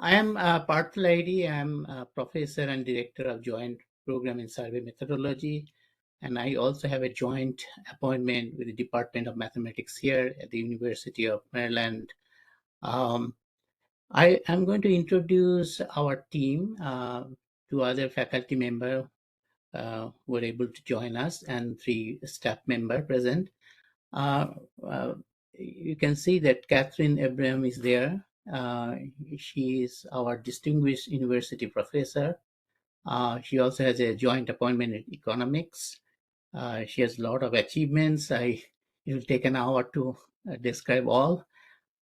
I am Partha Lahiri. I am a professor and director of Joint Program in Survey Methodology, and I also have a joint appointment with the Department of Mathematics here at the University of Maryland. Um, I am going to introduce our team to other faculty members who are able to join us and three staff members present. Uh, uh, you can see that Katharine Abraham is there. Uh, she is our distinguished university professor. She also has a joint appointment in economics. She has a lot of achievements. It will take an hour to describe all.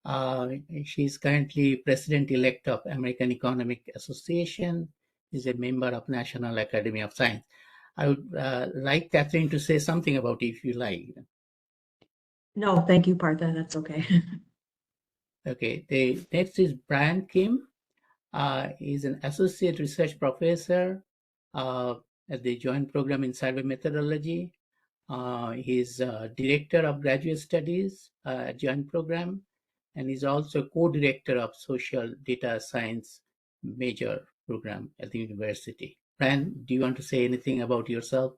Uh, she is currently president-elect of American Economic Association. Is a member of National Academy of Science. I would like Katharine to say something about it if you like. No, thank you, Partha. That's okay. Okay, the next is Brian Kim. He's an associate research professor uh, at the Joint Program in Survey Methodology. He's director of graduate studies at Joint Program, and he's also co-director of social data science major program at the university. Brian, do you want to say anything about yourself?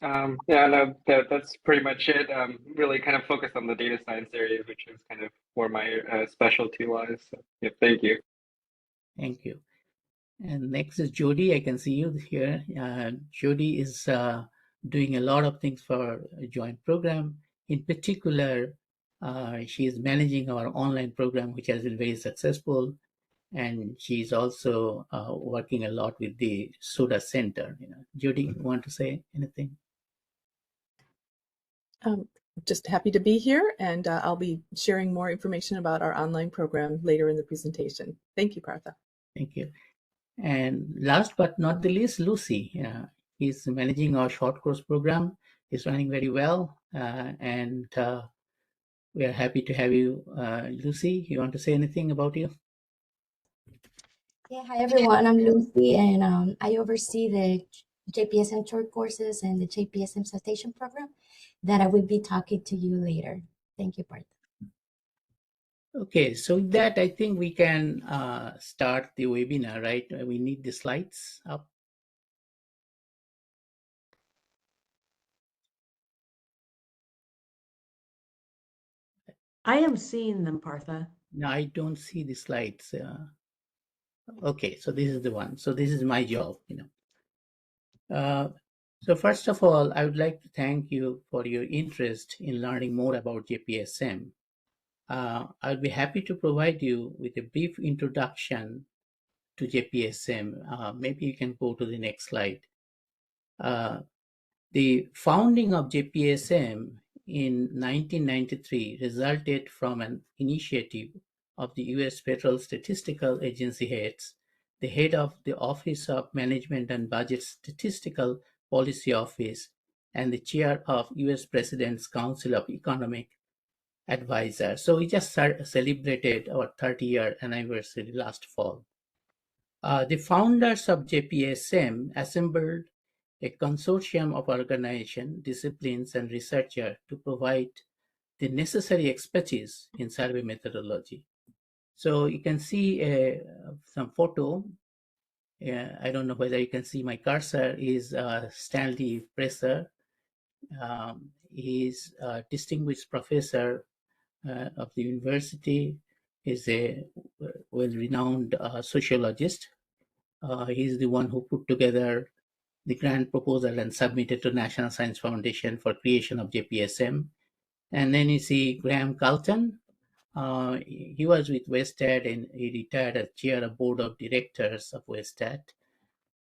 Yeah, no, that's pretty much it. Really kind of focused on the data science area, which is kind of where my specialty lies. So, yeah, thank you. Thank you. And next is Jody. I can see you here. Jody is doing a lot of things for a joint program. In particular, she is managing our online program, which has been very successful. And she's also working a lot with the Soda Center. Jody, you want to say anything? Just happy to be here, and I'll be sharing more information about our online program later in the presentation. Thank you, Partha. Thank you. And last but not the least, Lucy. He's managing our short course program. He's running very well, and we are happy to have you, Lucy. You want to say anything about you? Yeah, hi everyone. I'm Lucy, and I oversee the JPSM short courses and the JPSM citation program that I will be talking to you later. Thank you, Partha. Okay, so with that, I think we can start the webinar, right? We need the slides up. I am seeing them, Partha. No, I don't see the slides. Okay, so this is the one. So this is my job, So first of all, I would like to thank you for your interest in learning more about JPSM. I'll be happy to provide you with a brief introduction to JPSM. Maybe you can go to the next slide. The founding of JPSM in 1993 resulted from an initiative of the U.S. Federal Statistical Agency heads, the head of the Office of Management and Budget Statistical Policy Office, and the chair of U.S. President's Council of Economic Advisors. So we just celebrated our 30-year anniversary last fall. The founders of JPSM assembled a consortium of organizations, disciplines, and researchers to provide the necessary expertise in survey methodology. So you can see some photo. I don't know whether you can see my cursor is Stanley Presser. He is a distinguished professor of the university. He's a well-renowned sociologist. He's the one who put together the grant proposal and submitted to National Science Foundation for creation of JPSM. And then you see Graham Carlton. He was with WestAd and he retired as chair of board of directors of WestAd.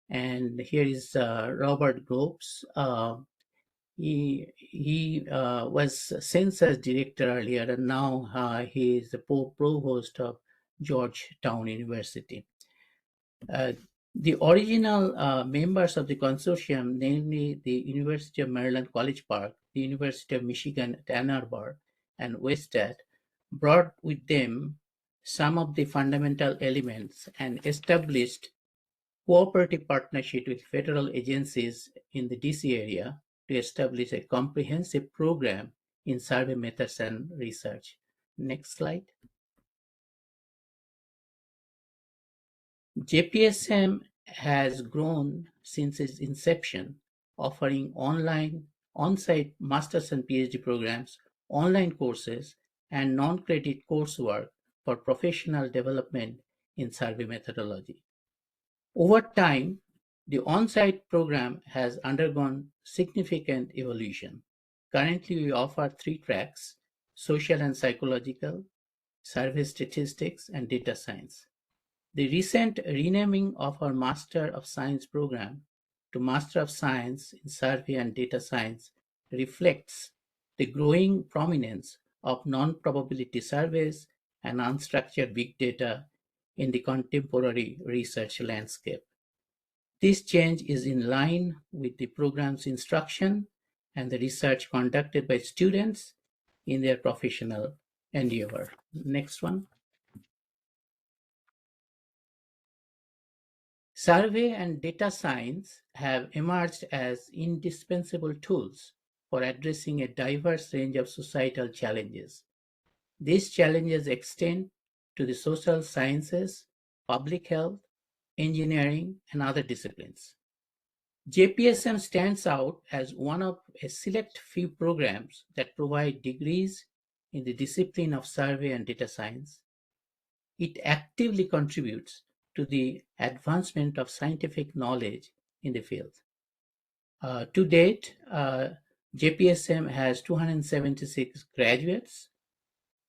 And here is Robert Groves. He was census director earlier, and now he is the provost of Georgetown University. The original members of the consortium, namely the University of Maryland College Park, the University of Michigan at Ann Arbor, and WestAd, brought with them some of the fundamental elements and established cooperative partnership with federal agencies in the DC area to establish a comprehensive program in survey methods and research. Next slide. JPSM has grown since its inception, offering online, on-site master's and PhD programs, online courses, and non-credit coursework for professional development in survey methodology. Over time, the on-site program has undergone significant evolution. Currently, we offer 3 tracks: social and psychological, survey statistics, and data science. The recent renaming of our Master of Science program to Master of Science in Survey and Data Science reflects the growing prominence of non-probability surveys and unstructured big data in the contemporary research landscape. This change is in line with the program's instruction and the research conducted by students in their professional endeavor. Next one. Survey and data science have emerged as indispensable tools for addressing a diverse range of societal challenges. These challenges extend to the social sciences, public health, engineering, and other disciplines. JPSM stands out as one of a select few programs that provide degrees in the discipline of survey and data science. It actively contributes to the advancement of scientific knowledge in the field. To date, JPSM has 276 graduates,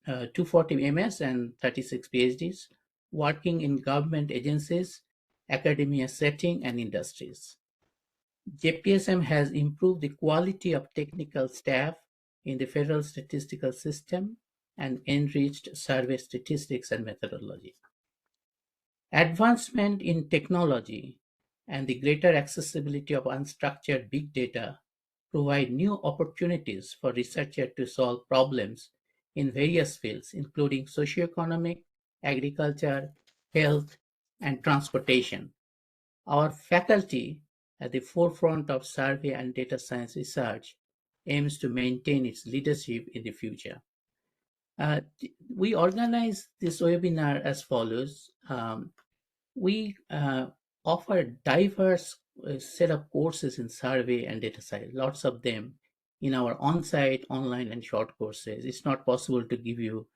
240 MS and 36 PhDs, working in government agencies, academia setting, and industries. JPSM has improved the quality of technical staff in the federal statistical system and enriched survey statistics and methodology. Advancement in technology and the greater accessibility of unstructured big data provide new opportunities for researchers to solve problems in various fields, including socioeconomic, agriculture, health, and transportation. Our faculty at the forefront of survey and data science research aims to maintain its leadership in the future. We organize this webinar as follows. We offer a diverse set of courses in survey and data science, lots of them in our on-site, online, and short courses. It's not possible to give you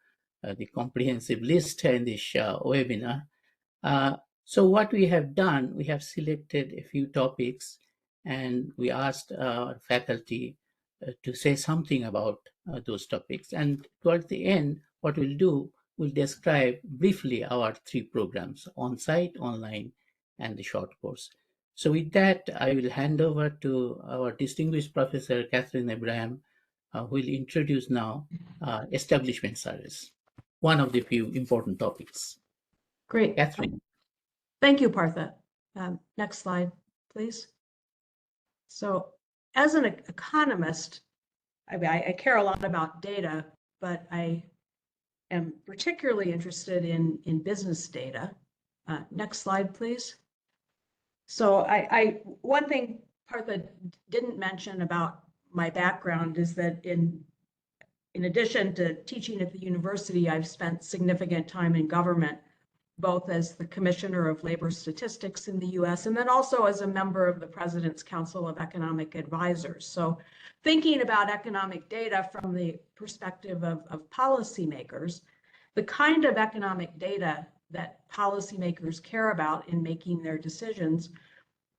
the comprehensive list in this webinar. So what we have done, we have selected a few topics and we asked our faculty to say something about those topics. And towards the end, what we'll do, we'll describe briefly our 3 programs: on-site, online, and the short course. So with that, I will hand over to our distinguished Professor Katharine Abraham, who will introduce now establishment surveys, one of the few important topics. Great. Katharine. Thank you, Partha. Next slide, please. So as an economist, I care a lot about data, but I am particularly interested in business data. Next slide, please. So one thing Partha didn't mention about my background is that in addition to teaching at the university, I've spent significant time in government, both as the Commissioner of Labor Statistics in the US and then also as a member of the President's Council of Economic Advisors. So thinking about economic data from the perspective of policymakers, the kind of economic data that policymakers care about in making their decisions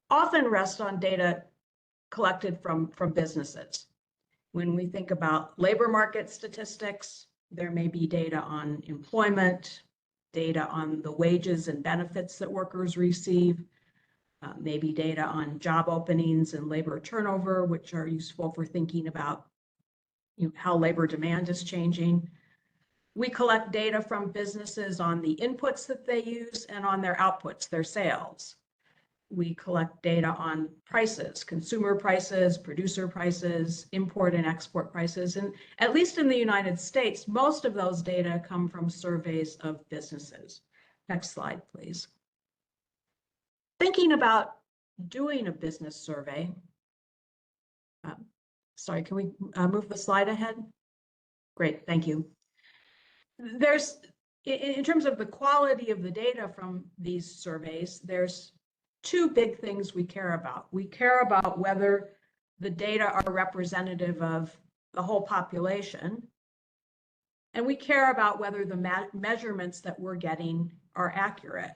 often rest on data collected from businesses. When we think about labor market statistics, there may be data on employment, data on the wages and benefits that workers receive, maybe data on job openings and labor turnover, which are useful for thinking about how labor demand is changing. We collect data from businesses on the inputs that they use and on their outputs, their sales. We collect data on prices, consumer prices, producer prices, import and export prices. And at least in the United States, most of those data come from surveys of businesses. Next slide, please. Thinking about doing a business survey. Sorry, can we move the slide ahead? Great, thank you. There's in terms of the quality of the data from these surveys, there's two big things we care about. We care about whether the data are representative of the whole population, and we care about whether the measurements that we're getting are accurate.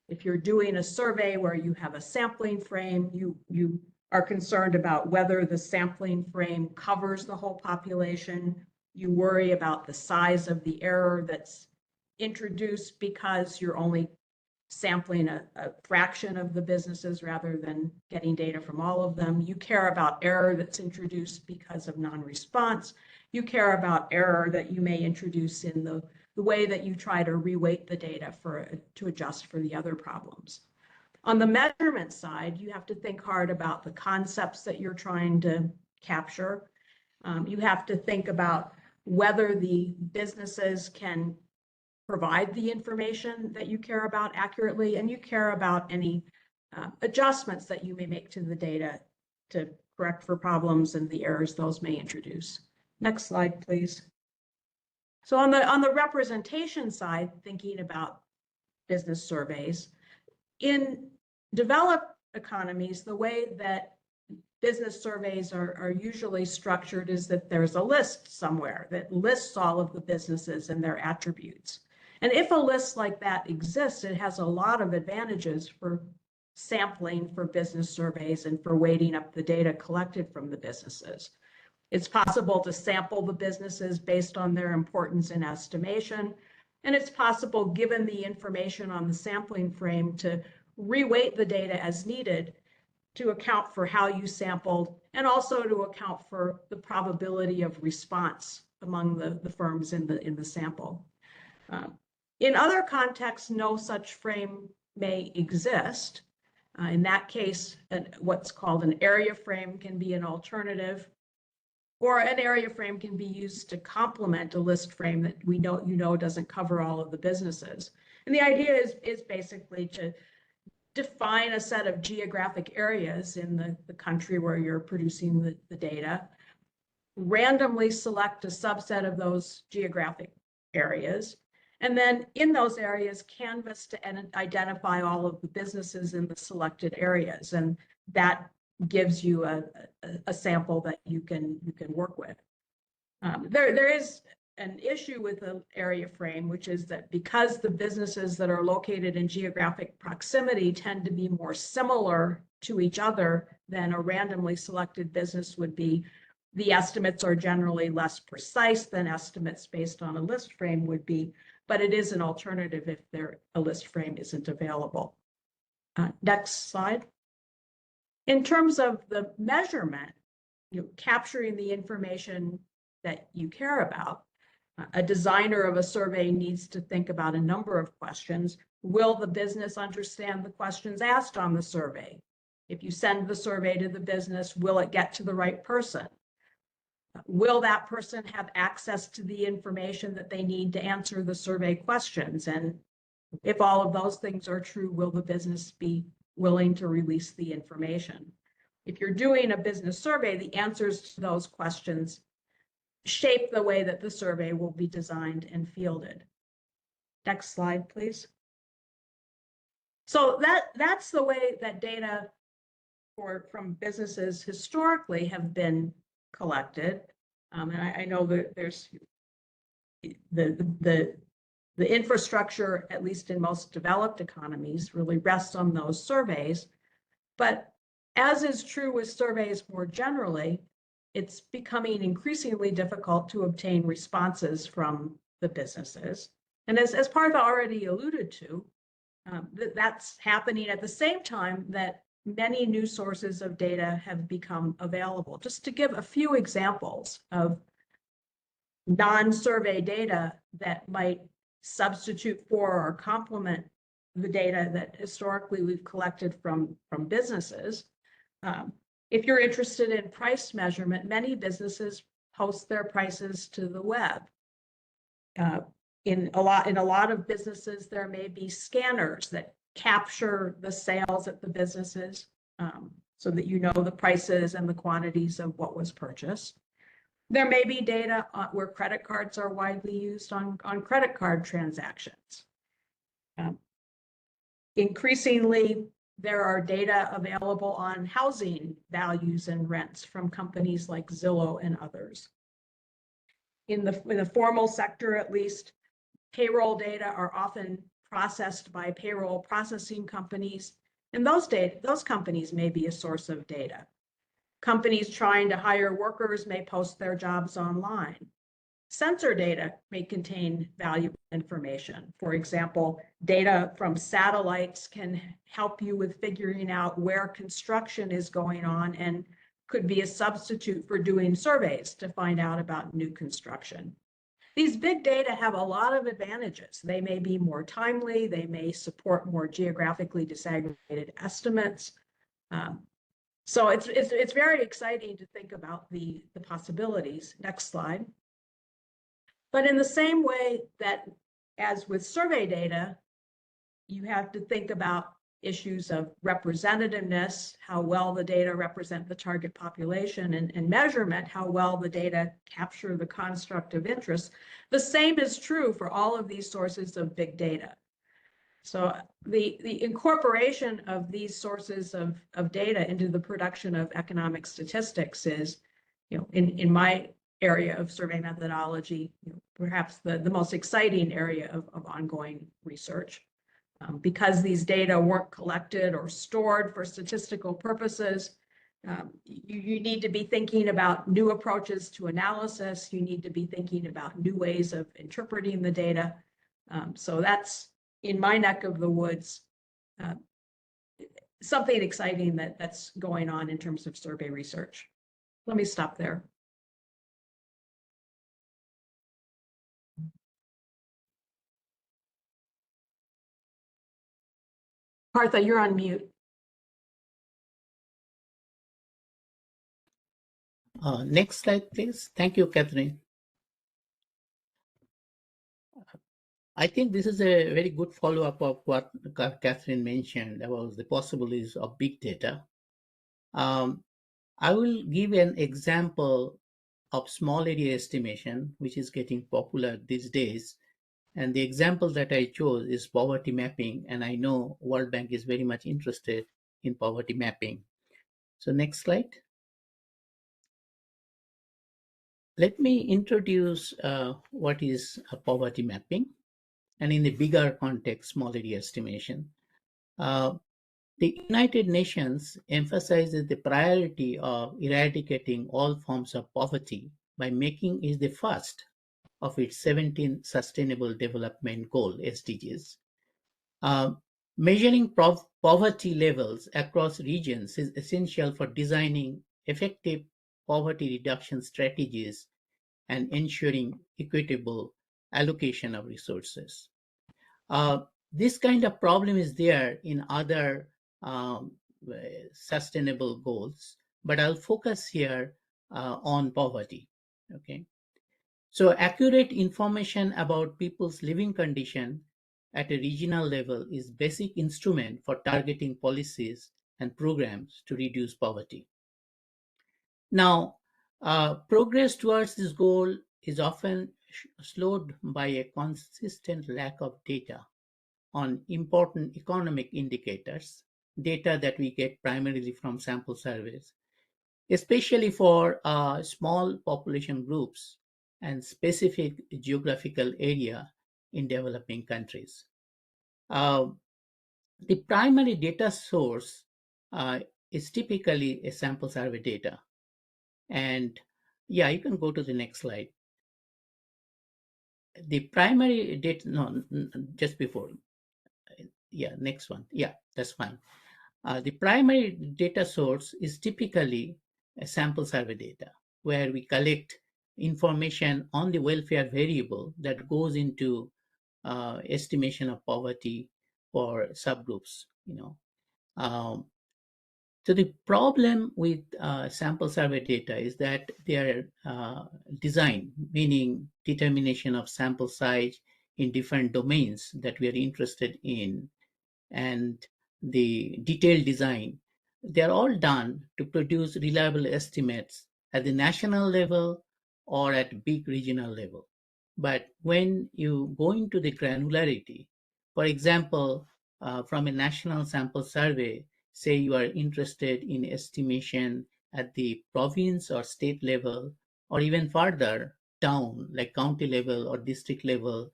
If you're doing a survey where you have a sampling frame, you are concerned about whether the sampling frame covers the whole population. You worry about the size of the error that's introduced because you're only sampling a fraction of the businesses rather than getting data from all of them. You care about error that's introduced because of non-response. You care about error that you may introduce in the way that you try to reweight the data to adjust for the other problems. On the measurement side, you have to think hard about the concepts that you're trying to capture. You have to think about whether the businesses can provide the information that you care about accurately, and you care about any adjustments that you may make to the data to correct for problems and the errors those may introduce. Next slide, please. So on the representation side, thinking about business surveys, in developed economies, the way that business surveys are usually structured is that there's a list somewhere that lists all of the businesses and their attributes. And if a list like that exists, it has a lot of advantages for sampling for business surveys and for weighting up the data collected from the businesses. It's possible to sample the businesses based on their importance in estimation. And it's possible, given the information on the sampling frame, to reweight the data as needed to account for how you sampled and also to account for the probability of response among the firms in the sample. In other contexts, no such frame may exist. In that case, what's called an area frame can be an alternative, or an area frame can be used to complement a list frame that you know doesn't cover all of the businesses. And the idea is basically to define a set of geographic areas in the country where you're producing the data, randomly select a subset of those geographic areas, and then in those areas canvass to identify all of the businesses in the selected areas. And that gives you a sample that you can work with. There is an issue with the area frame, which is that because the businesses that are located in geographic proximity tend to be more similar to each other than a randomly selected business would be, the estimates are generally less precise than estimates based on a list frame would be, but it is an alternative if a list frame isn't available. Next slide. In terms of the measurement, capturing the information that you care about, a designer of a survey needs to think about a number of questions. Will the business understand the questions asked on the survey? If you send the survey to the business, will it get to the right person? Will that person have access to the information that they need to answer the survey questions? And if all of those things are true, will the business be willing to release the information? If you're doing a business survey, the answers to those questions shape the way that the survey will be designed and fielded. Next slide, please. So that's the way that data from businesses historically have been collected. And I know that there's the infrastructure, at least in most developed economies, really rests on those surveys. But as is true with surveys more generally, it's becoming increasingly difficult to obtain responses from the businesses. And as Partha already alluded to, that's happening at the same time that many new sources of data have become available. Just to give a few examples of non-survey data that might substitute for or complement the data that historically we've collected from businesses. If you're interested in price measurement, many businesses post their prices to the web. In a lot of businesses, there may be scanners that capture the sales at the businesses so that you know the prices and the quantities of what was purchased. There may be data where credit cards are widely used on credit card transactions. Increasingly, there are data available on housing values and rents from companies like Zillow and others. In the formal sector, at least, payroll data are often processed by payroll processing companies, and those companies may be a source of data. Companies trying to hire workers may post their jobs online. Sensor data may contain valuable information. For example, data from satellites can help you with figuring out where construction is going on and could be a substitute for doing surveys to find out about new construction. These big data have a lot of advantages. They may be more timely, they may support more geographically disaggregated estimates. So it's very exciting to think about the possibilities. Next slide. But in the same way that, as with survey data, you have to think about issues of representativeness, how well the data represent the target population, and measurement, how well the data capture the construct of interest. The same is true for all of these sources of big data. So the incorporation of these sources of data into the production of economic statistics is, in my area of survey methodology, perhaps the most exciting area of ongoing research. Because these data weren't collected or stored for statistical purposes, you need to be thinking about new approaches to analysis. You need to be thinking about new ways of interpreting the data. So that's, in my neck of the woods, something exciting that's going on in terms of survey research. Let me stop there. Partha, you're on mute. Next slide, please. Thank you, Katharine. I think this is a very good follow-up of what Katharine mentioned about the possibilities of big data. I will give an example of small area estimation, which is getting popular these days. And the example that I chose is poverty mapping. And I know World Bank is very much interested in poverty mapping. So next slide. Let me introduce what is poverty mapping, and in the bigger context, small area estimation. The United Nations emphasizes the priority of eradicating all forms of poverty by making it the first of its 17 Sustainable Development Goal, SDGs. Measuring poverty levels across regions is essential for designing effective poverty reduction strategies and ensuring equitable allocation of resources. This kind of problem is there in other sustainable goals, but I'll focus here on poverty. Okay, so accurate information about people's living condition at a regional level is basic instrument for targeting policies and programs to reduce poverty. Now, progress towards this goal is often slowed by a consistent lack of data on important economic indicators, data that we get primarily from sample surveys, especially for small population groups and specific geographical area in developing countries. The primary data source is typically a sample survey data. And yeah, you can go to the next slide. The primary data, no, just before. Yeah, next one. Yeah, that's fine. The primary data source is typically a sample survey data, where we collect information on the welfare variable that goes into estimation of poverty for subgroups. So the problem with sample survey data is that they are designed, meaning determination of sample size in different domains that we are interested in, and the detailed design. They are all done to produce reliable estimates at the national level or at big regional level. But when you go into the granularity, for example, from a national sample survey, say you are interested in estimation at the province or state level, or even further down, like county level or district level,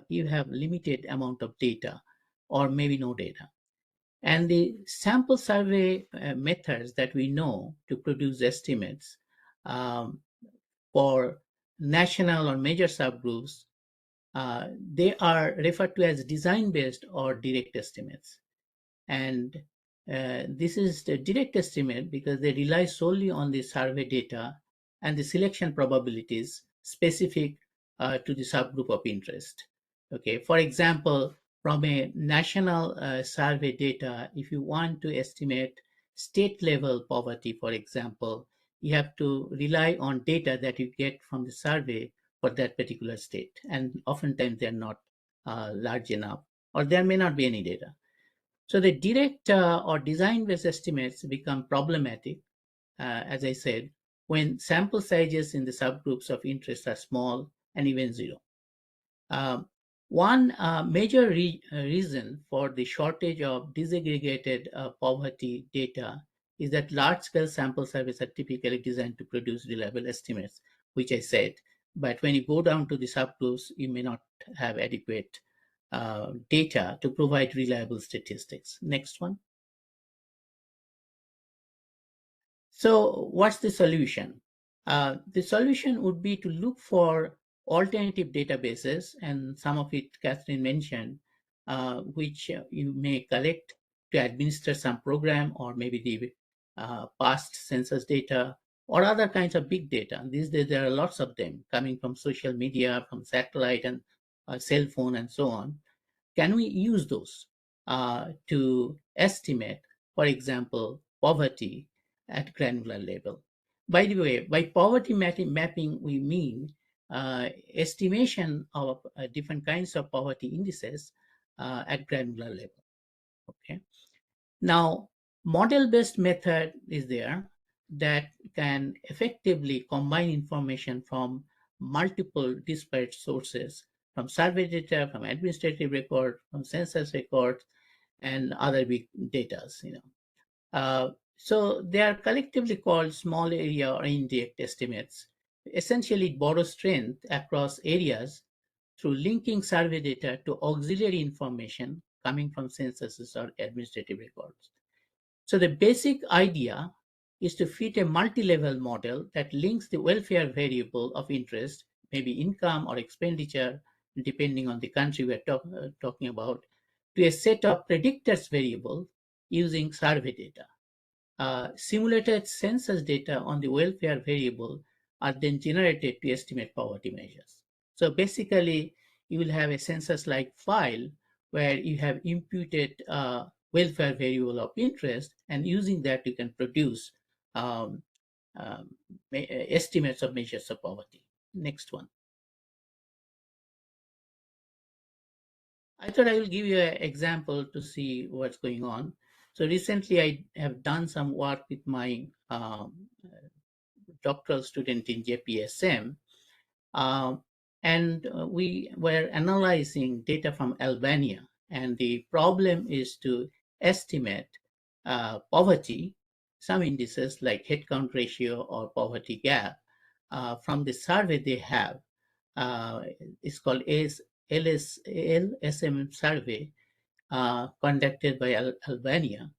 you have limited amount of data or maybe no data. And the sample survey methods that we know to produce estimates um, for national or major subgroups, they are referred to as design-based or direct estimates. And this is the direct estimate because they rely solely on the survey data and the selection probabilities specific to the subgroup of interest. Okay, for example, from a national survey data, if you want to estimate state level poverty, for example, you have to rely on data that you get from the survey for that particular state. And oftentimes they're not large enough, or there may not be any data. So the direct or design-based estimates become problematic, as I said, when sample sizes in the subgroups of interest are small and even zero. One major reason for the shortage of disaggregated poverty data is that large-scale sample surveys are typically designed to produce reliable estimates, which I said. But when you go down to the subgroups, you may not have adequate data to provide reliable statistics. Next one. So what's the solution? The solution would be to look for alternative databases, and some of it Katharine mentioned, which you may collect to administer some program or maybe the past census data or other kinds of big data. These days there are lots of them coming from social media, from satellite and cell phone and so on. Can we use those to estimate, for example, poverty at granular level? By the way, by poverty mapping, we mean estimation of different kinds of poverty indices at granular level. Okay. Now, model-based method is there that can effectively combine information from multiple disparate sources, from survey data, from administrative record, from census records, and other big data. So they are collectively called small area or indirect estimates. Essentially, it borrows strength across areas through linking survey data to auxiliary information coming from censuses or administrative records. So the basic idea is to fit a multi-level model that links the welfare variable of interest, maybe income or expenditure, depending on the country we're talking about, to a set of predictors variable using survey data. Simulated census data on the welfare variable are then generated to estimate poverty measures. So basically, you will have a census-like file where you have imputed welfare variable of interest, and using that you can produce um, estimates of measures of poverty. Next one. I thought I will give you an example to see what's going on. So recently I have done some work with my doctoral student in JPSM, and we were analyzing data from Albania, and the problem is to estimate poverty, some indices like headcount ratio or poverty gap from the survey they have. It's called LSM survey conducted by Albania.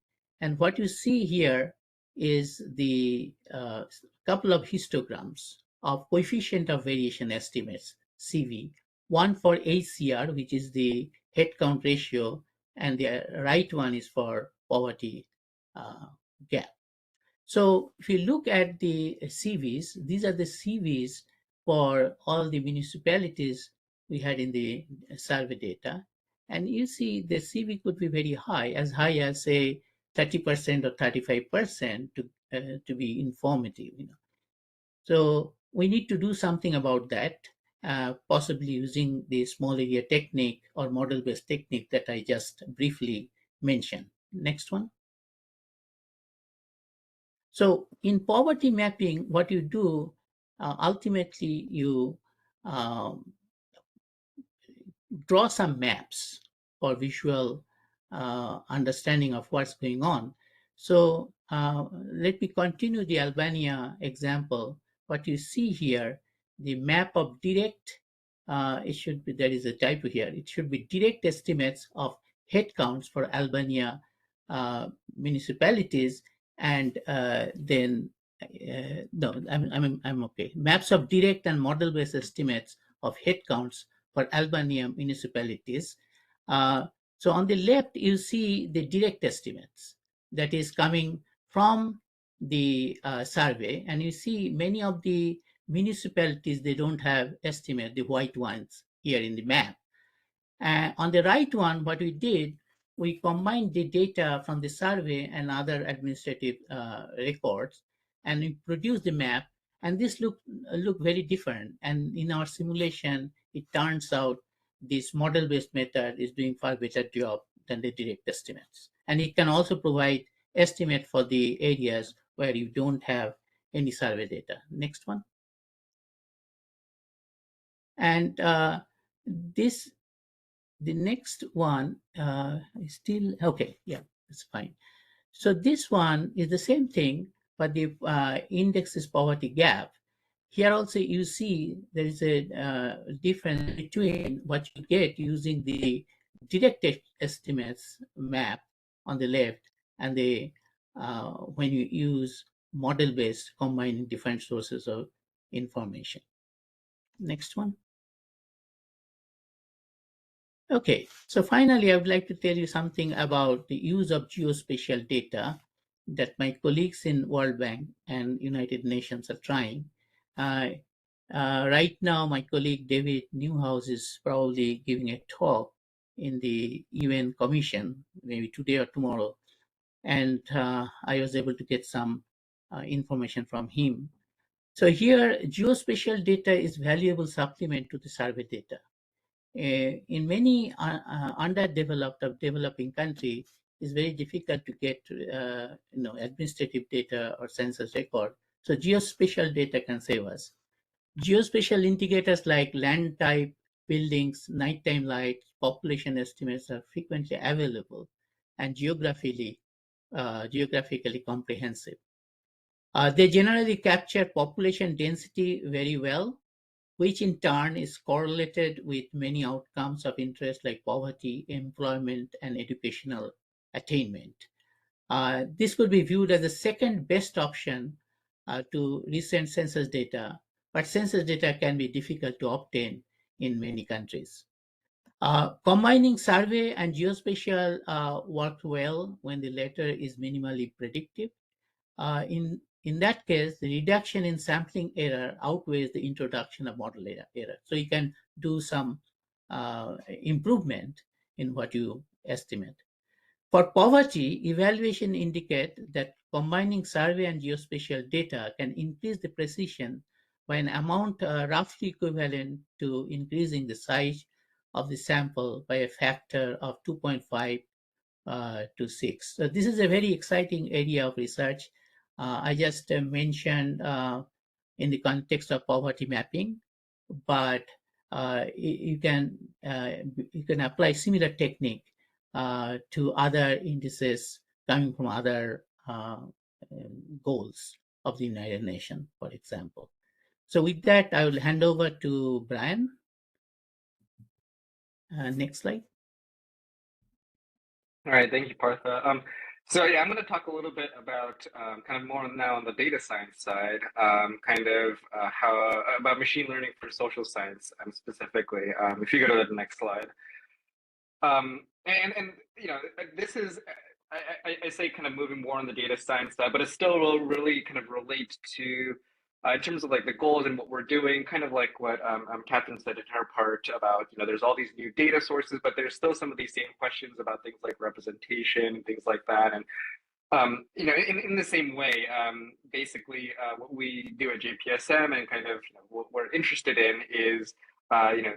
And what you see here is the couple of histograms of coefficient of variation estimates, CV, one for HCR, which is the headcount ratio, and the right one is for poverty gap. So if you look at the CVs, these are the CVs for all the municipalities we had in the survey data. And you see the CV could be very high as say 30% or 35% to be informative. So we need to do something about that, possibly using the small area technique or model-based technique that I just briefly mentioned. Next one. So in poverty mapping, what you do ultimately you um, draw some maps for visual understanding of what's going on. So let me continue the Albania example. What you see here, the map of direct, it should be, there is a typo here, it should be direct estimates of head counts for Albania municipalities, and then no, I'm okay. Maps of direct and model-based estimates of head counts for Albania municipalities. So on the left, you see the direct estimates that is coming from the survey, and you see many of the municipalities, they don't have estimate, the white ones here in the map. On the right one, what we did, we combined the data from the survey and other administrative records, and we produced the map. And this look very different. And in our simulation, it turns out this model-based method is doing far better job than the direct estimates. And it can also provide estimate for the areas where you don't have any survey data. Next one. And the next one is still okay. Yeah, that's fine. So this one is the same thing, but the index is poverty gap. Here also you see there is a difference between what you get using the direct estimates map on the left and the when you use model-based combining different sources of information. Next one. Okay, so finally, I would like to tell you something about the use of geospatial data that my colleagues in World Bank and United Nations are trying. Right now, my colleague David Newhouse is probably giving a talk in the UN Commission, maybe today or tomorrow, and I was able to get some information from him. So here, geospatial data is valuable supplement to the survey data. In many underdeveloped or developing countries, it's very difficult to get administrative data or census record. So geospatial data can save us. Geospatial indicators like land type, buildings, nighttime light, population estimates are frequently available and geographically comprehensive. They generally capture population density very well, which in turn is correlated with many outcomes of interest like poverty, employment, and educational attainment. This could be viewed as the second best option to recent census data, but census data can be difficult to obtain in many countries. Combining survey and geospatial worked well when the latter is minimally predictive. In that case, the reduction in sampling error outweighs the introduction of model error. So you can do some improvement in what you estimate. For poverty, evaluation indicate that combining survey and geospatial data can increase the precision by an amount roughly equivalent to increasing the size of the sample by a factor of 2.5 to 6. So this is a very exciting area of research. I just mentioned in the context of poverty mapping, but you can apply similar technique to other indices coming from other goals of the United Nations, for example. So with that, I will hand over to Brian. Next slide. All right, thank you, Partha. So yeah, I'm going to talk a little bit about kind of more now on the data science side, kind of how about machine learning for social science specifically. If you go to the next slide, and you know, this is I say kind of moving more on the data science side, but it still will really kind of relate to in terms of like the goals and what we're doing, kind of like what Katharine said in her part about, you know, there's all these new data sources, but there's still some of these same questions about things like representation and things like that. And, you know, in the same way, basically what we do at JPSM and kind of, you know, what we're interested in is, you know,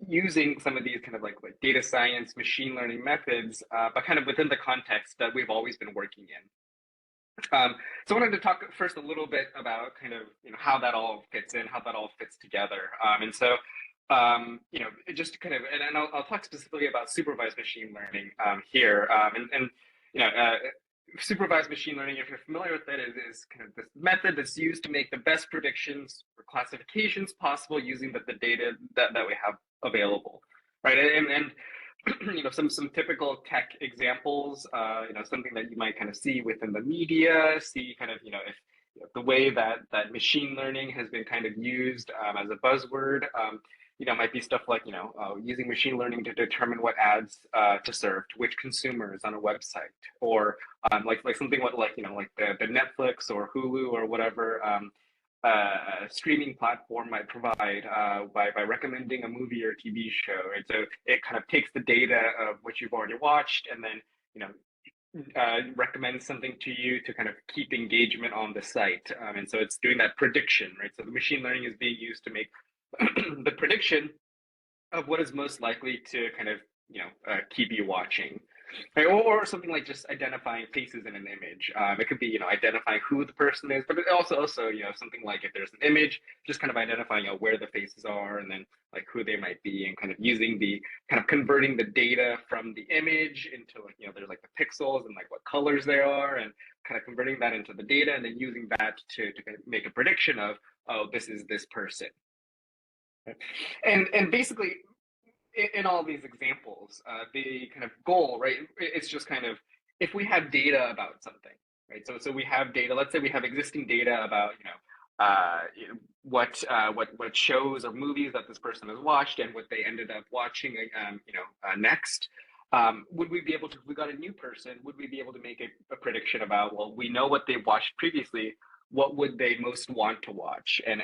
using some of these kind of like data science, machine learning methods, but kind of within the context that we've always been working in. So I wanted to talk first a little bit about kind of, how that all fits in, how that all fits together. And so, just to kind of, and I'll talk specifically about supervised machine learning here. And supervised machine learning, if you're familiar with it, is kind of this method that's used to make the best predictions or classifications possible using the data that we have available, right? And some typical tech examples, something that you might kind of see within the media, see kind of, if the way that machine learning has been kind of used as a buzzword, might be stuff like, using machine learning to determine what ads to serve to which consumers on a website, or like something like the Netflix or Hulu or whatever streaming platform might provide by recommending a movie or TV show. Right? So it kind of takes the data of what you've already watched and then, recommends something to you to kind of keep engagement on the site. And so it's doing that prediction, right? So the machine learning is being used to make the prediction of what is most likely to kind of, keep you watching. Right? Or something like just identifying faces in an image. It could be, identifying who the person is, but it also, something like if there's an image, just kind of identifying where the faces are and then like who they might be, and kind of using the kind of converting the data from the image into like, there's like the pixels and like what colors they are, and kind of converting that into the data and then using that to kind of make a prediction of, oh, this is this person. And basically, in all these examples, the kind of goal, right? It's just kind of, if we have data about something, right? So we have data. Let's say we have existing data about what shows or movies that this person has watched and what they ended up watching, next. Would we be able to, if we got a new person, would we be able to make a prediction about, well, we know what they watched previously, what would they most want to watch, and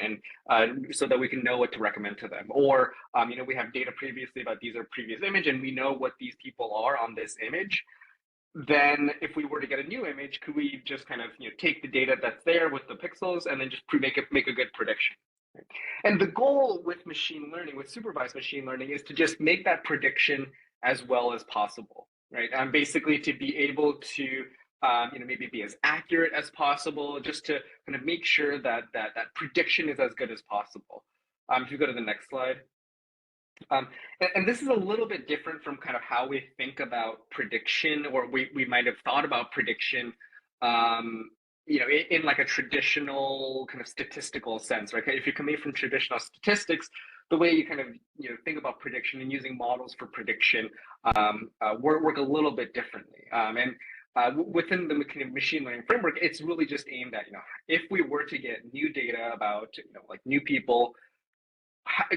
so that we can know what to recommend to them? Or we have data previously about these are previous image and we know what these people are on this image. Then if we were to get a new image, could we just kind of take the data that's there with the pixels and then just make a good prediction? And the goal with machine learning, with supervised machine learning, is to just make that prediction as well as possible, right? Basically to be able to maybe be as accurate as possible, just to kind of make sure that prediction is as good as possible. If you go to the next slide. And this is a little bit different from kind of how we think about prediction, or we might have thought about prediction, in like a traditional kind of statistical sense, right? If you're coming from traditional statistics, the way you kind of think about prediction and using models for prediction work a little bit differently. Within the kind of machine learning framework, it's really just aimed at, if we were to get new data about, like new people,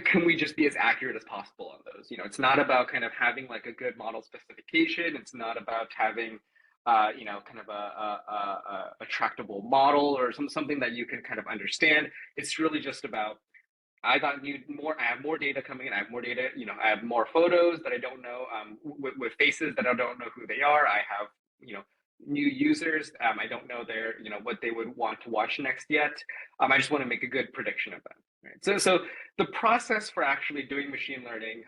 can we just be as accurate as possible on those? It's not about kind of having like a good model specification. It's not about having, kind of a tractable model or something that you can kind of understand. It's really just about, I have more data coming in. I have more data, I have more photos that I don't know, with faces that I don't know who they are. I have, new users. I don't know what they would want to watch next yet. I just want to make a good prediction of them. Right? So the process for actually doing machine learning,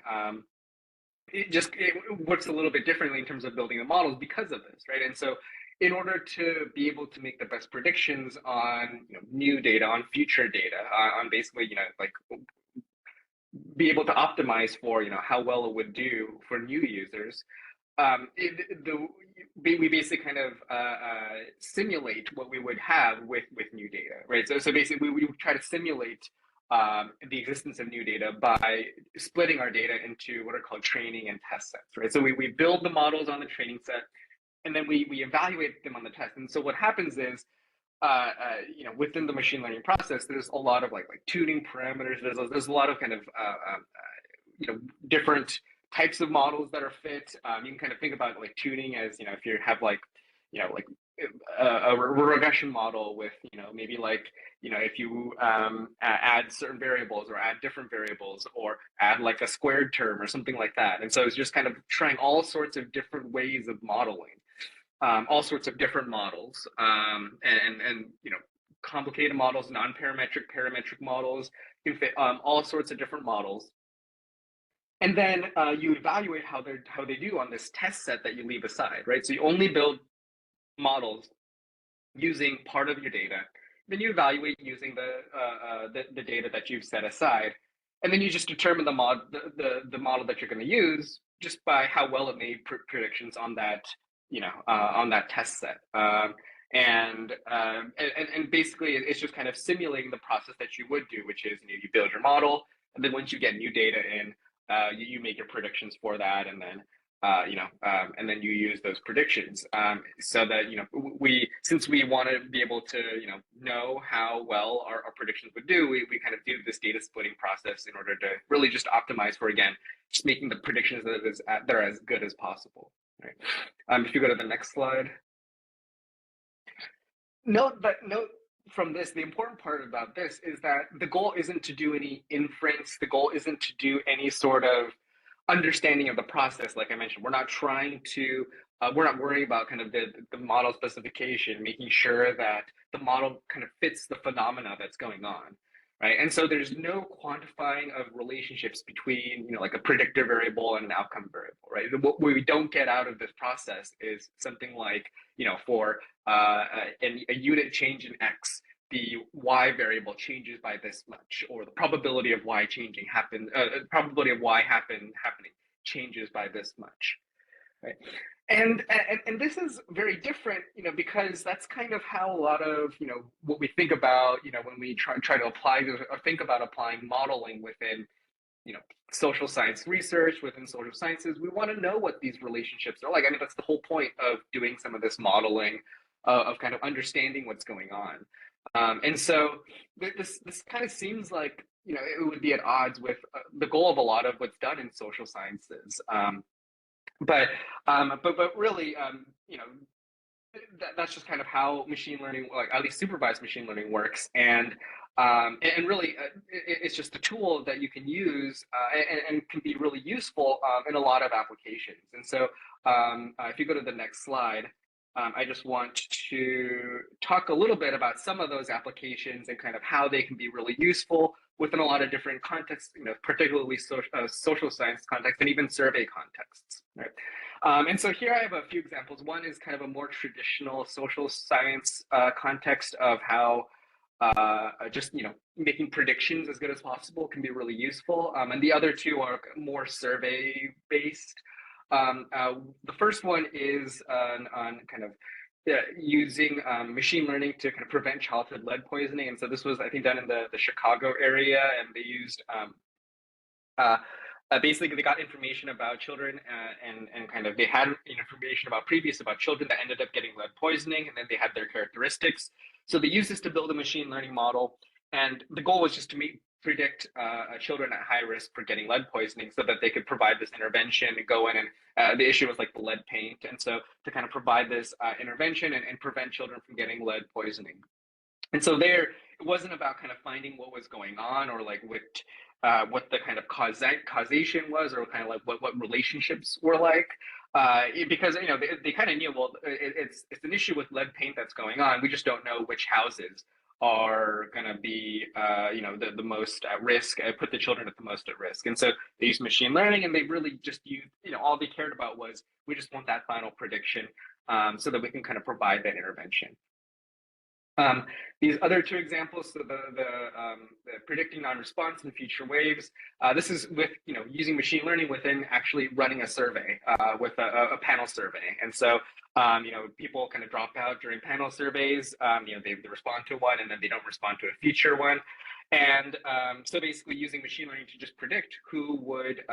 it works a little bit differently in terms of building the models because of this, right? And so in order to be able to make the best predictions on new data, on future data, on basically like be able to optimize for how well it would do for new users, we basically kind of simulate what we would have with new data, right? So basically we try to simulate the existence of new data by splitting our data into what are called training and test sets, right? So we build the models on the training set, and then we evaluate them on the test. And so what happens is, within the machine learning process, there's a lot of like tuning parameters. There's a lot of kind of different types of models that are fit. You can kind of think about like tuning as, if you have like, like a regression model with, maybe like, if you add certain variables or add different variables or add like a squared term or something like that. And so it's just kind of trying all sorts of different ways of modeling, all sorts of different models, and complicated models, non-parametric, parametric models. You can fit all sorts of different models. And then you evaluate how they do on this test set that you leave aside, right? So you only build models using part of your data. Then you evaluate using the data that you've set aside, and then you just determine the model that you're going to use just by how well it made predictions on that on that test set. And basically, it's just kind of simulating the process that you would do, which is you build your model, and then once you get new data in, you make your predictions for that, and then and then you use those predictions so that since we want to be able to know how well our predictions would do, we kind of do this data splitting process in order to really just optimize for, again, just making the predictions that are as good as possible. Right. If you go to the next slide. Note from this, the important part about this is that the goal isn't to do any inference. The goal isn't to do any sort of understanding of the process. Like I mentioned, we're not trying to, we're not worrying about kind of the model specification, making sure that the model kind of fits the phenomena that's going on, right? And so there's no quantifying of relationships between, like a predictor variable and an outcome variable, right? What we don't get out of this process is something like, for a unit change in X, the Y variable changes by this much, or the probability of Y changing probability of Y happening changes by this much, right? And this is very different, because that's kind of how a lot of what we think about, when we try to apply or think about applying modeling within social science research, within social sciences. We want to know what these relationships are like. I mean, that's the whole point of doing some of this modeling, of kind of understanding what's going on. And so this kind of seems like it would be at odds with the goal of a lot of what's done in social sciences. But really, that's just kind of how machine learning, like at least supervised machine learning, works. And really, it's just a tool that you can use and can be really useful in a lot of applications. And so if you go to the next slide, I just want to talk a little bit about some of those applications and kind of how they can be really useful within a lot of different contexts, particularly social science contexts and even survey contexts, right? And so here I have a few examples. One is kind of a more traditional social science context of how just making predictions as good as possible can be really useful. And the other two are more survey based. The first one is on kind of using machine learning to kind of prevent childhood lead poisoning. And so this was, I think, done in the Chicago area, and they used basically they got information about children and kind of they had information about children that ended up getting lead poisoning, and then they had their characteristics. So they used this to build a machine learning model, and the goal was just to predict children at high risk for getting lead poisoning so that they could provide this intervention and go in and the issue was like the lead paint. And so to kind of provide this intervention and prevent children from getting lead poisoning. And so there, it wasn't about kind of finding what was going on or like what the kind of causation was or kind of like what relationships were like. Because they kind of knew, well, it's an issue with lead paint that's going on. We just don't know which houses are going to be the most at risk, put the children at the most at risk. And so they used machine learning, and they really just used, all they cared about was we just want that final prediction so that we can kind of provide that intervention. These other two examples, so the predicting non-response and future waves, this is with using machine learning within actually running a survey with a panel survey. And so people kind of drop out during panel surveys. They respond to one and then they don't respond to a future one. And so basically using machine learning to just predict who would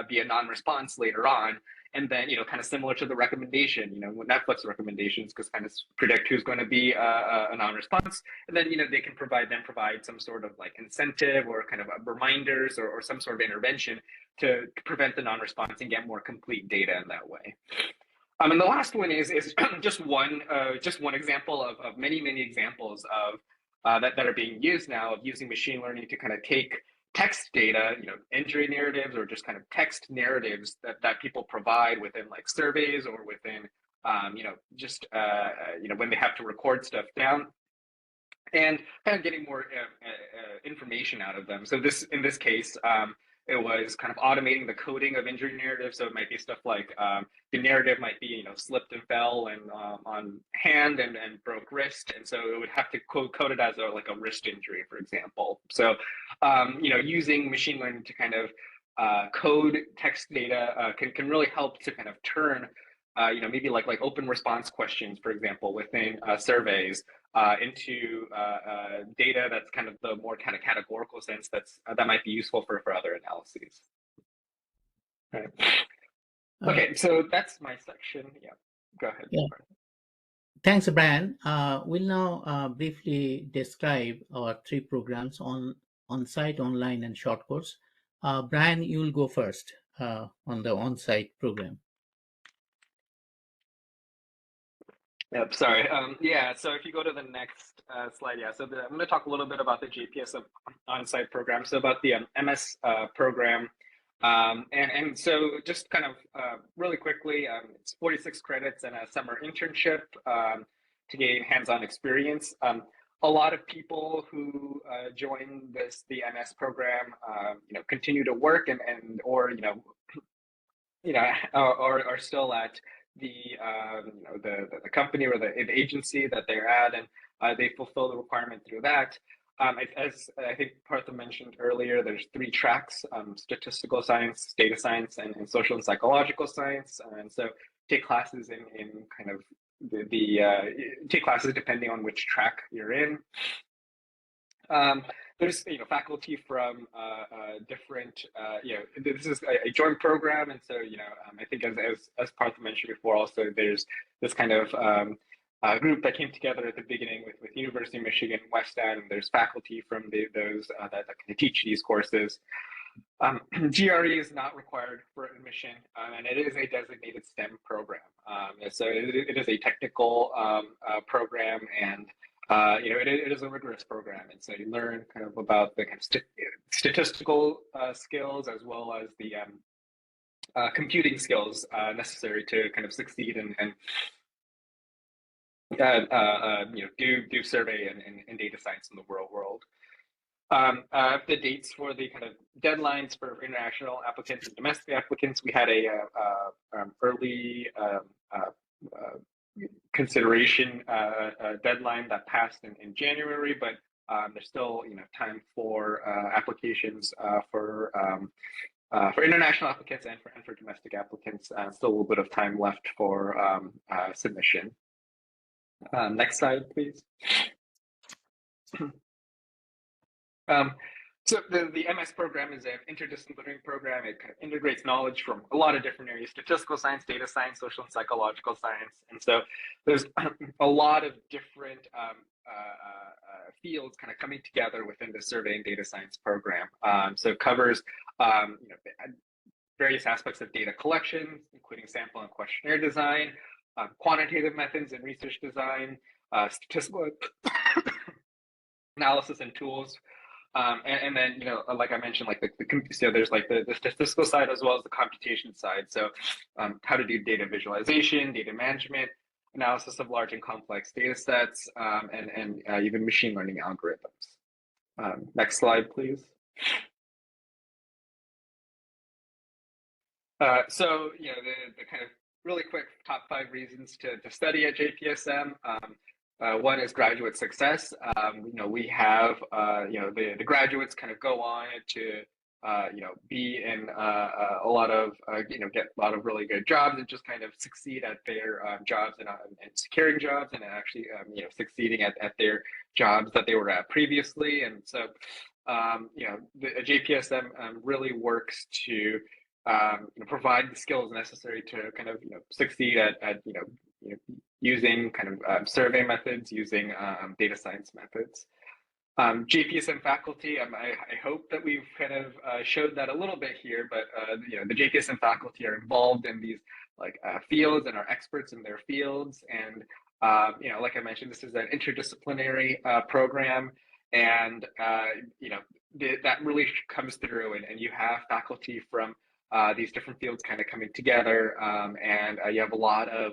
be a non-response later on. And then, kind of similar to the recommendation, Netflix recommendations, because kind of predict who's going to be a non-response. And then, they can provide some sort of like incentive or kind of reminders or some sort of intervention to prevent the non-response and get more complete data in that way. And the last one is just one example of many examples of that are being used now of using machine learning to kind of take text data, injury narratives or just kind of text narratives that people provide within like surveys or within, when they have to record stuff down, and kind of getting more information out of them. So in this case, it was kind of automating the coding of injury narratives. So it might be stuff like the narrative might be, slipped and fell and on hand and broke wrist. And so it would have to code it as like a wrist injury, for example. So, using machine learning to kind of code text data can really help to kind of turn, maybe like open response questions, for example, within surveys into data that's kind of the more kind of categorical sense that might be useful for other analyses. Right. Okay, so that's my section. Yeah, go ahead. Yeah. Thanks, Brian. We'll now briefly describe our 3 programs on-site, online, and short course. Brian, you will go first on the on-site program. Yep, sorry. Yeah, so if you go to the next slide, yeah, so I'm going to talk a little bit about the JPSM on-site program, so about the MS program. And so just kind of really quickly, it's 46 credits and a summer internship to gain hands-on experience. A lot of people who join the MS program, continue to work or are still at the company or the agency that they're at, and they fulfill the requirement through that. As I think Partha mentioned earlier, there's 3 tracks: statistical science, data science, and social and psychological science. And so take classes in kind of take classes depending on which track you're in. There's faculty from different this is a joint program, and so I think as Partha mentioned before, also there's this kind of group that came together at the beginning with University of Michigan West End, and there's faculty from those that can teach these courses. GRE is not required for admission, and it is a designated STEM program. So it is a technical program, and it is a rigorous program, and so you learn kind of about the kind of statistical skills as well as the computing skills necessary to kind of succeed and do survey and data science in the real world. The dates for the kind of deadlines for international applicants and domestic applicants, we had a early consideration deadline that passed in January, but there's still time for applications for international applicants and for domestic applicants. Still a little bit of time left for submission. Next slide, please. So the MS program is an interdisciplinary program. It kind of integrates knowledge from a lot of different areas: statistical science, data science, social and psychological science. And so there's a lot of different fields kind of coming together within the survey and data science program. So it covers various aspects of data collection, including sample and questionnaire design, quantitative methods and research design, statistical analysis and tools. And then, like I mentioned, like so there's like the statistical side as well as the computation side. So how to do data visualization, data management, analysis of large and complex data sets, and even machine learning algorithms. Next slide, please. So, the kind of really quick top 5 reasons to study at JPSM. One is graduate success. We have, the graduates kind of go on to, be in a lot of, get a lot of really good jobs and just kind of succeed at their jobs and securing jobs and actually, succeeding at their jobs that they were at previously. And so, the JPSM really works to provide the skills necessary to kind of succeed at using kind of survey methods, using data science methods. JPSM faculty, I hope that we've kind of showed that a little bit here, but the JPSM faculty are involved in these fields and are experts in their fields. And like I mentioned, this is an interdisciplinary program, and that really comes through, and you have faculty from these different fields kind of coming together, and you have a lot of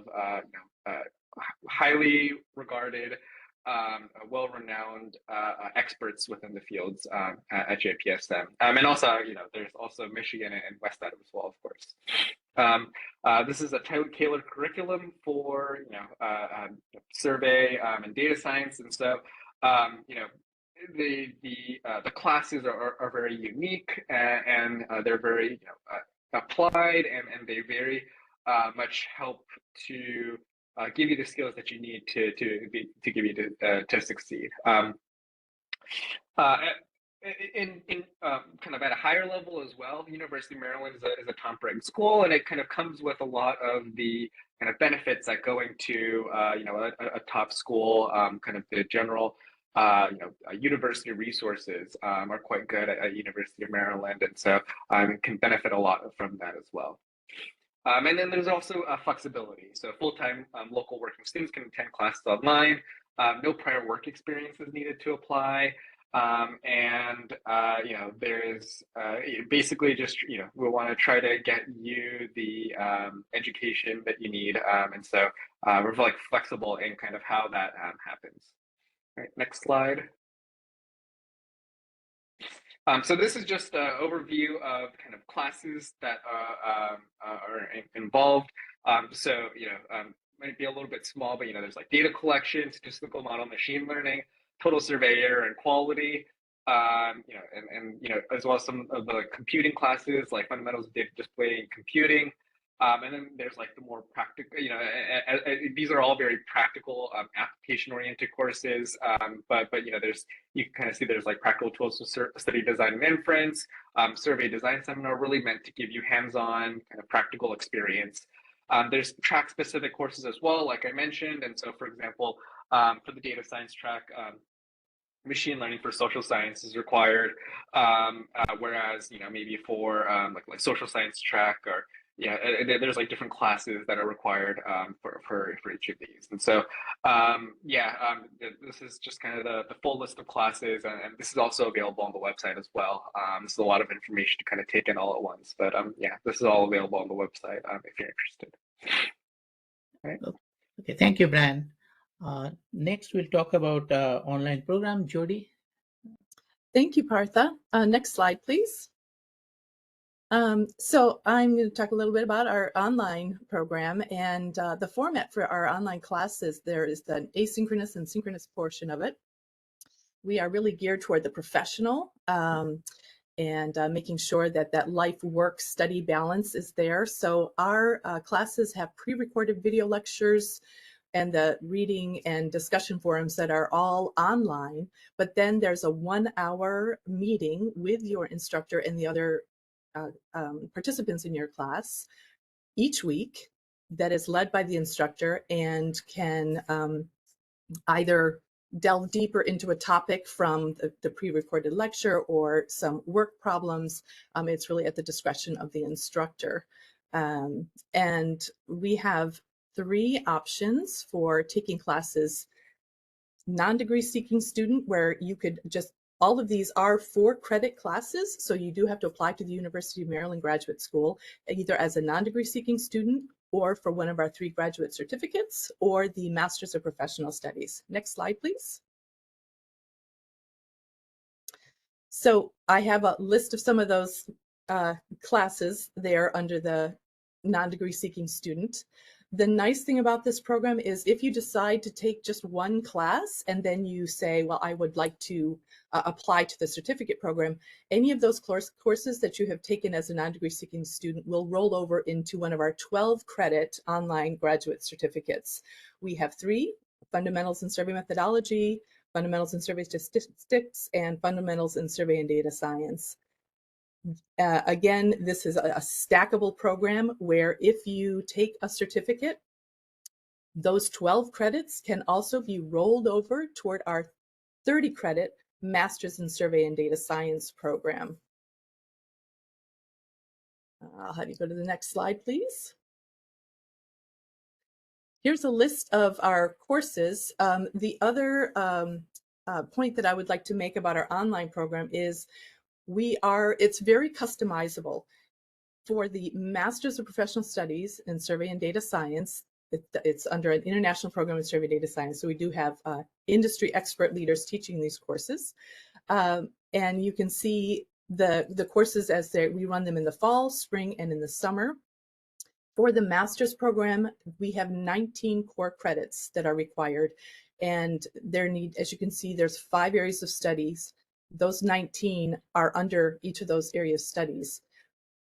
highly regarded well-renowned experts within the fields at JPSM. And also, there's also Michigan and Westside as well, of course. This is a tailored curriculum for, survey and data science. And so, the classes are very unique, and they're very applied, and they very much help to give you the skills that you need to give you to succeed. In kind of at a higher level as well, University of Maryland is a top-ranked school, and it kind of comes with a lot of the kind of benefits that going to a top school. Kind of the general university resources are quite good at University of Maryland, and so can benefit a lot from that as well. And then there's also flexibility. So full-time local working students can attend classes online. No prior work experience is needed to apply. And there's basically just, we want to try to get you the education that you need. And so we're like flexible in kind of how that happens. All right, next slide. So this is just an overview of kind of classes that are involved. Might be a little bit small, but there's like data collection, statistical model, machine learning, total surveyor, and quality. As well as some of the computing classes like fundamentals of data display and computing. And then there's like the more practical, these are all very practical, application-oriented courses. But you can kind of see there's like practical tools to study design and inference. Survey design seminar really meant to give you hands-on kind of practical experience. There's track-specific courses as well, like I mentioned. And so, for example, for the data science track, machine learning for social science is required, whereas maybe for like social science track, or there's like different classes that are required for each of these. And so this is just kind of the full list of classes, and this is also available on the website as well. This is a lot of information to kind of take in all at once, but this is all available on the website if you're interested. All right. Okay, thank you, Brian. Next, we'll talk about online program. Jody. Thank you, Partha. Next slide, please. So I'm going to talk a little bit about our online program, and the format for our online classes. There is the asynchronous and synchronous portion of it. We are really geared toward the professional and making sure that that life-work-study balance is there. So our classes have pre-recorded video lectures and the reading and discussion forums that are all online, but then there's a 1-hour meeting with your instructor and the other participants in your class each week that is led by the instructor and can either delve deeper into a topic from the pre-recorded lecture or some work problems. It's really at the discretion of the instructor. And we have 3 options for taking classes. Non-degree seeking student, where you could just, all of these are 4-credit classes, so you do have to apply to the University of Maryland Graduate School, either as a non-degree seeking student or for one of our 3 graduate certificates or the Masters of Professional Studies. Next slide, please. So I have a list of some of those classes there under the non-degree seeking student. The nice thing about this program is if you decide to take just one class and then you say, well, I would like to apply to the certificate program, any of those courses that you have taken as a non-degree seeking student will roll over into one of our 12-credit online graduate certificates. We have 3: Fundamentals in Survey Methodology, Fundamentals in Survey Statistics, and Fundamentals in Survey and Data Science. Again, this is a stackable program where if you take a certificate, those 12 credits can also be rolled over toward our 30-credit Masters in Survey and Data Science program. I'll have you go to the next slide, please. Here's a list of our courses. The other point that I would like to make about our online program is it's very customizable. For the Masters of Professional Studies in Survey and Data Science, It's under an international program in survey data science. So we do have industry expert leaders teaching these courses. And you can see the courses as we run them in the fall, spring, and in the summer. For the master's program, we have 19 core credits that are required. And as you can see, there's 5 areas of studies. Those 19 are under each of those areas of studies.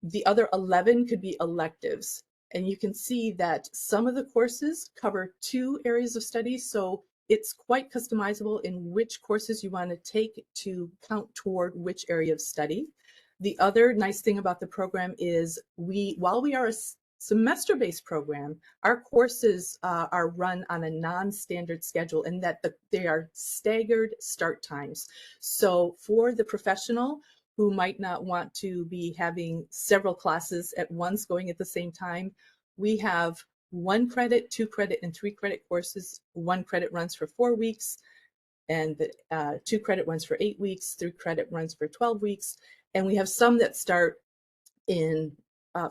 The other 11 could be electives. And you can see that some of the courses cover 2 areas of study. So it's quite customizable in which courses you want to take to count toward which area of study. The other nice thing about the program is while we are a semester-based program, our courses are run on a non-standard schedule, and that they are staggered start times. So for the professional who might not want to be having several classes at once going at the same time, we have 1 credit, 2 credit, and 3 credit courses. 1 credit runs for 4 weeks, and the 2 credit runs for 8 weeks, 3 credit runs for 12 weeks. And we have some that start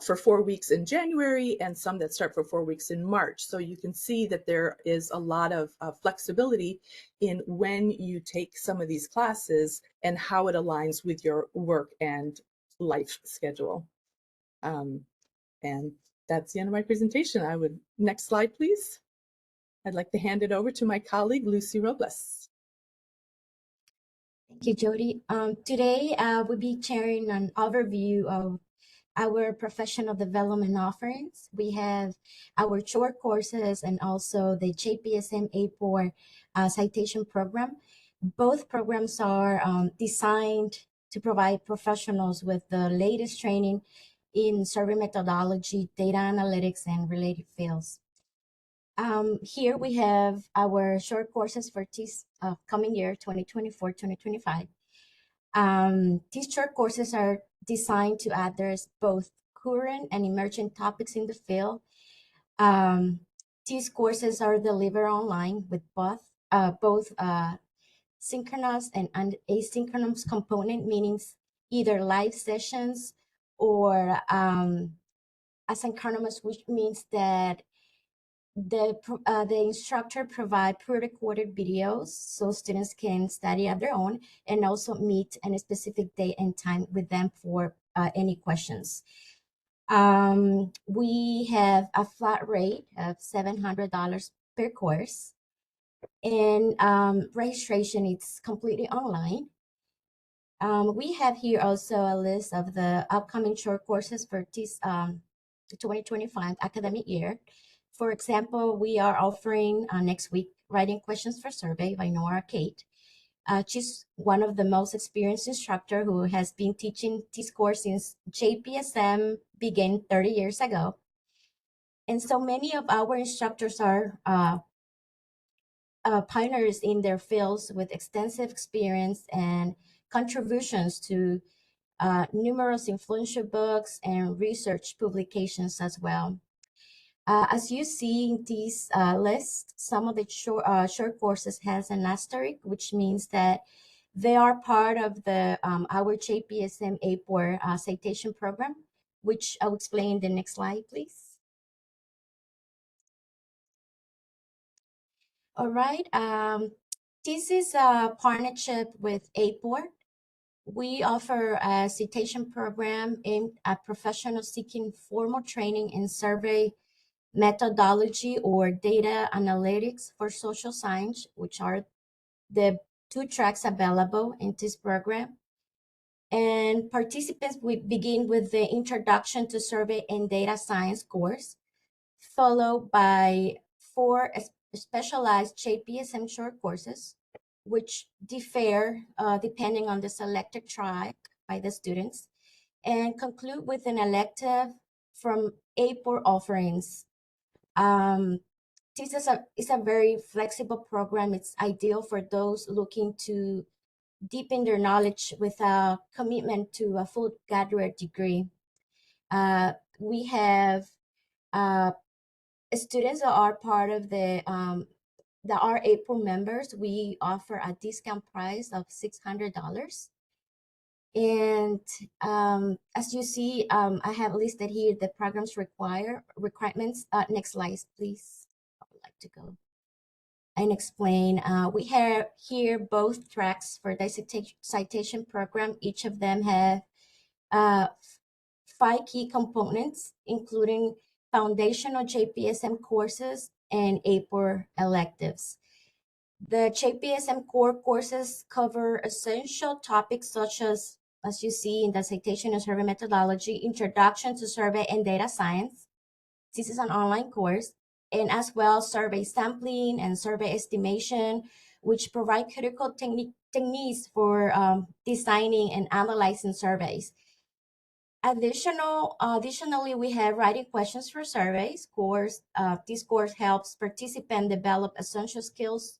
for 4 weeks in January, and some that start for 4 weeks in March. So you can see that there is a lot of flexibility in when you take some of these classes and how it aligns with your work and life schedule. And that's the end of my presentation. Next slide, please. I'd like to hand it over to my colleague, Lucy Robles. Thank you, Jody. Today, we'll be sharing an overview of our professional development offerings. We have our short courses and also the JPSM A4 citation program. Both programs are designed to provide professionals with the latest training in survey methodology, data analytics, and related fields. Here we have our short courses for this coming year, 2024-2025. These short courses are designed to address both current and emerging topics in the field. These courses are delivered online with both synchronous and asynchronous component, meaning either live sessions or asynchronous, which means that the instructor provide pre-recorded videos so students can study at their own, and also meet a specific day and time with them for any questions. We have a flat rate of $700 per course, and registration is completely online. We have here also a list of the upcoming short courses for this 2025 academic year. For example, we are offering next week Writing Questions for Survey by Nora Kate. She's one of the most experienced instructor who has been teaching this course since JPSM began 30 years ago. And so many of our instructors are pioneers in their fields with extensive experience and contributions to numerous influential books and research publications as well. As you see in this list, some of the short courses has an asterisk, which means that they are part of the our JPSM A4 citation program, which I'll explain in the next slide, please. All right, this is a partnership with A4. We offer a citation program aimed at professionals seeking formal training in survey methodology or data analytics for social science, which are the 2 tracks available in this program. And participants will begin with the Introduction to Survey and Data Science course, followed by 4 specialized JPSM short courses, which differ depending on the selected track by the students, and conclude with an elective from A4 offerings. This is a very flexible program. It's ideal for those looking to deepen their knowledge with a commitment to a full graduate degree. We have students that are part of that are A4 members. We offer a discount price of $600. And as you see, I have listed here the program's requirements. Next slide, please. I would like to go and explain. We have here both tracks for the citation program. Each of them have 5 key components, including foundational JPSM courses and APOR electives. The JPSM core courses cover essential topics such as you see in the citation and survey methodology, introduction to survey and data science. This is an online course, and as well survey sampling and survey estimation, which provide critical techniques for designing and analyzing surveys. Additionally, we have writing questions for surveys course. This course helps participants develop essential skills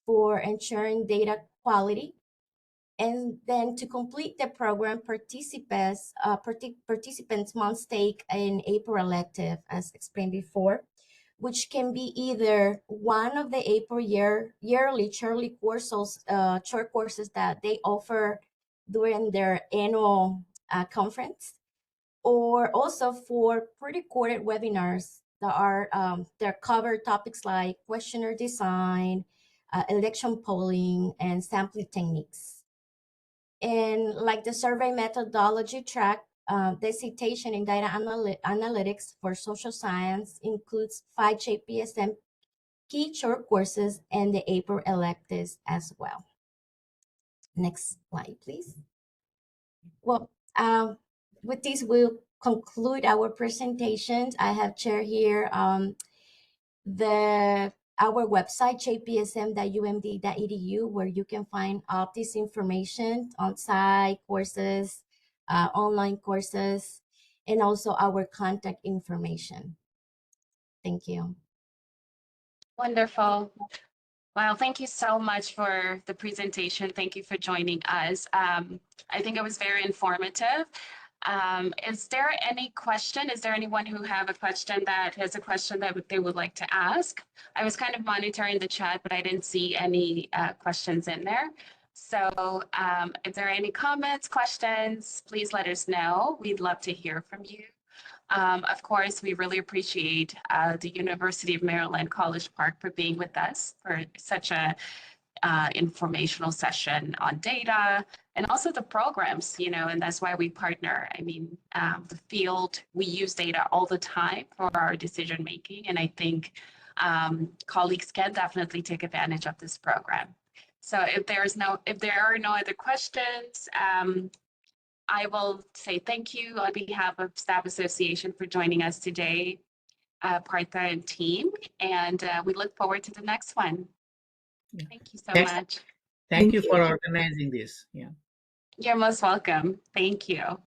for ensuring data quality. And then to complete the program, participants must take an APOR elective, as explained before, which can be either one of the APOR yearly short courses that they offer during their annual conference, or also for pre-recorded webinars that are that cover topics like questionnaire design, election polling, and sampling techniques. And like the survey methodology track, the citation in data analytics for social science includes 5 JPSM key short courses and the APOR electives as well. Next slide, please. Well, with this, we'll conclude our presentations. I have shared here our website, jpsm.umd.edu, where you can find all this information, on-site courses, online courses, and also our contact information. Thank you. Wonderful. Wow, thank you so much for the presentation. Thank you for joining us. I think it was very informative. Is there any question? Is there anyone who has a question that they would like to ask? I was kind of monitoring the chat, but I didn't see any questions in there. So if there are any comments, questions, please let us know. We'd love to hear from you. Of course, we really appreciate the University of Maryland College Park for being with us for such a informational session on data and also the programs, and that's why we partner. I mean, the field, we use data all the time for our decision making, and I think colleagues can definitely take advantage of this program. So if there are no other questions, I will say thank you on behalf of Staff Association for joining us today, Partha and team, and we look forward to the next one. Yeah. Thank you so Thanks. much. Thank you for organizing this. Yeah. You're most welcome. Thank you.